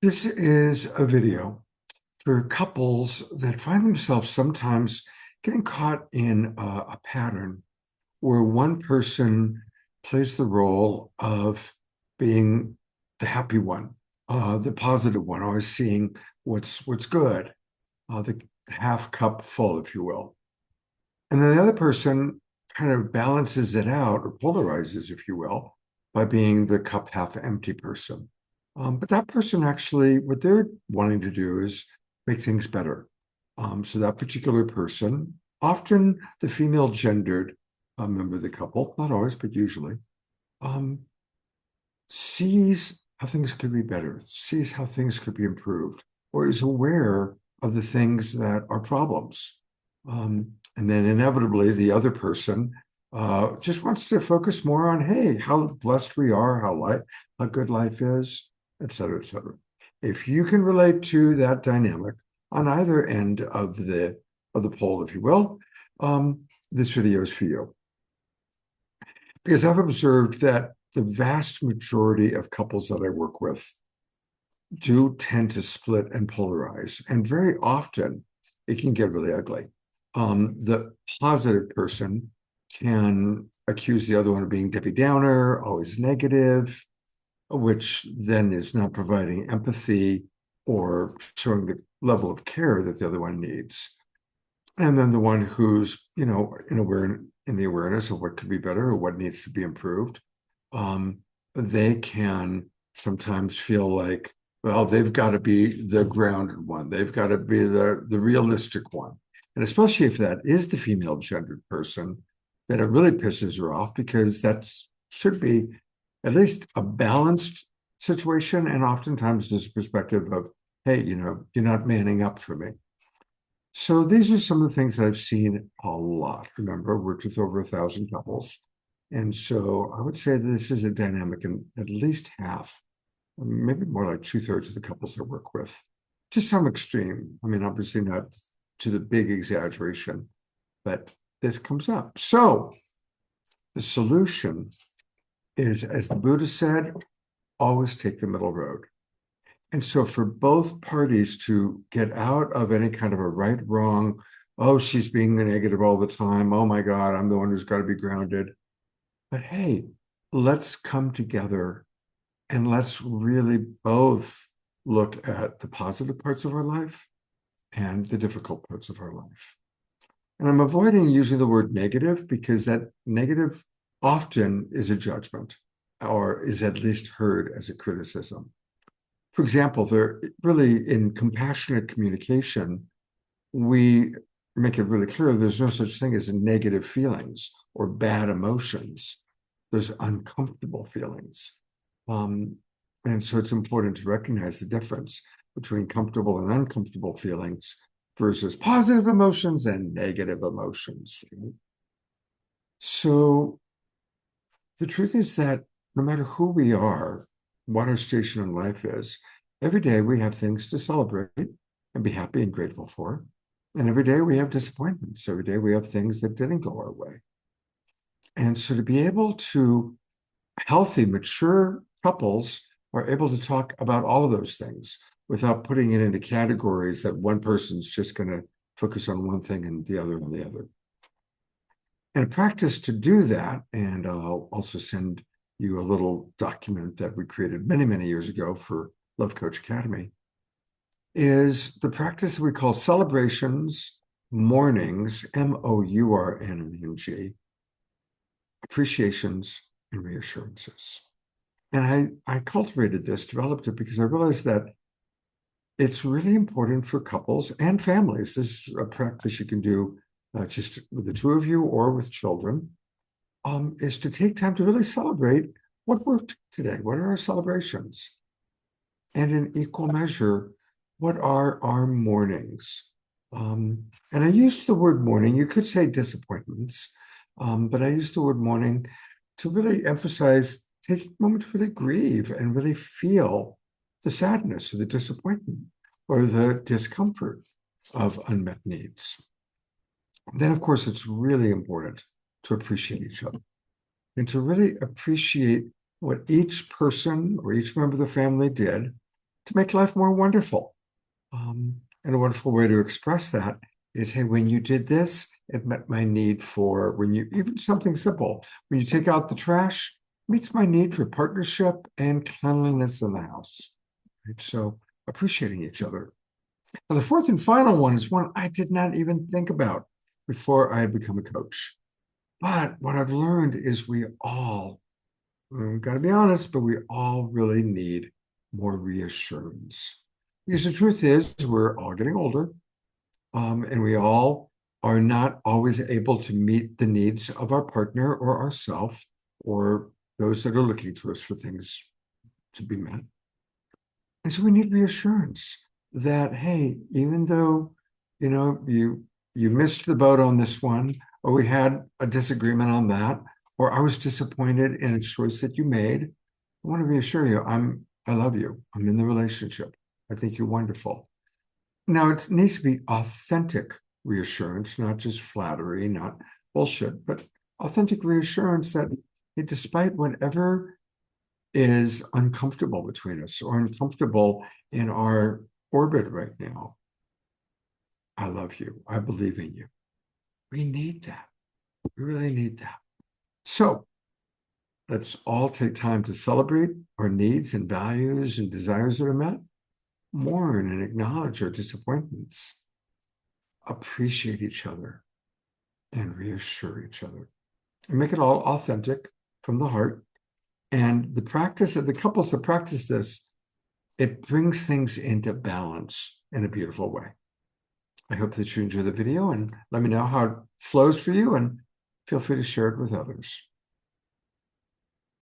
This is a video for couples that find themselves sometimes getting caught in a pattern where one person plays the role of being the happy one, the positive one, always seeing what's good, the half cup full, if you will. And then the other person kind of balances it out or polarizes, if you will, by being the cup half empty person. But that person actually, what they're wanting to do is make things better. So that particular person, often the female gendered member of the couple, not always, but usually, um, sees how things could be better, sees how things could be improved, or is aware of the things that are problems. And then inevitably, the other person just wants to focus more on, hey, how blessed we are, how good life is, et cetera, et cetera. If you can relate to that dynamic on either end of the pole, if you will, this video is for you. Because I've observed that the vast majority of couples that I work with do tend to split and polarize. And very often it can get really ugly. The positive person can accuse the other one of being Debbie Downer, always negative, which then is not providing empathy or showing the level of care that the other one needs. And then the one who's, in the awareness of what could be better or what needs to be improved, they can sometimes feel like, well, they've got to be the grounded one. They've got to be the realistic one. And especially if that is the female gendered person, then it really pisses her off because that should be at least a balanced situation. And oftentimes there's a perspective of, hey, you're not manning up for me. So these are some of the things that I've seen a lot. Remember, I worked with over 1,000 couples. And so I would say this is a dynamic in at least half, maybe more like 2/3 of the couples I work with, to some extreme. I mean, obviously not to the big exaggeration, but this comes up. So the solution is, as the Buddha said, always take the middle road. And so for both parties to get out of any kind of a right, wrong, oh, she's being negative all the time. Oh my God, I'm the one who's got to be grounded. But hey, let's come together and let's really both look at the positive parts of our life and the difficult parts of our life. And I'm avoiding using the word negative because that negative often is a judgment or is at least heard as a criticism. For example, there really in compassionate communication, we make it really clear there's no such thing as negative feelings or bad emotions. There's uncomfortable feelings. And so it's important to recognize the difference between comfortable and uncomfortable feelings versus positive emotions and negative emotions. So the truth is that no matter who we are, what our station in life is, every day we have things to celebrate and be happy and grateful for. And every day we have disappointments. Every day we have things that didn't go our way. And so to be able to, healthy, mature couples are able to talk about all of those things without putting it into categories that one person's just going to focus on one thing and the other on the other. And a practice to do that, and I'll also send you a little document that we created many, many years ago for Love Coach Academy, is the practice that we call celebrations, mournings, MOURNING, appreciations, and reassurances. And I cultivated this, developed it because I realized that it's really important for couples and families. This is a practice you can do just with the two of you or with children, is to take time to really celebrate what worked today. What are our celebrations? And in equal measure, what are our mournings? And I used the word mourning. You could say disappointments, but I used the word mourning to really emphasize taking a moment to really grieve and really feel the sadness or the disappointment or the discomfort of unmet needs. And then, of course, it's really important to appreciate each other and to really appreciate what each person or each member of the family did to make life more wonderful. And a wonderful way to express that is, hey, when you did this, it met my need for, when you, even something simple, when you take out the trash, meets my need for partnership and cleanliness in the house. Right? So appreciating each other. Now, the fourth and final one is one I did not even think about before I had become a coach. But what I've learned is we all, we've got to be honest, but we all really need more reassurance. Because the truth is, we're all getting older, and we all are not always able to meet the needs of our partner or ourself or those that are looking to us for things to be met. And so we need reassurance that, hey, even though, you missed the boat on this one, or we had a disagreement on that, or I was disappointed in a choice that you made, I want to reassure you, I love you. I'm in the relationship. I think you're wonderful. Now, it needs to be authentic reassurance, not just flattery, not bullshit, but authentic reassurance that, despite whatever is uncomfortable between us or uncomfortable in our orbit right now, I love you. I believe in you. We need that. We really need that. So let's all take time to celebrate our needs and values and desires that are met, mourn and acknowledge our disappointments, appreciate each other, and reassure each other. And make it all authentic from the heart. And the practice of the couples that practice this, it brings things into balance in a beautiful way. I hope that you enjoy the video and let me know how it flows for you, and feel free to share it with others.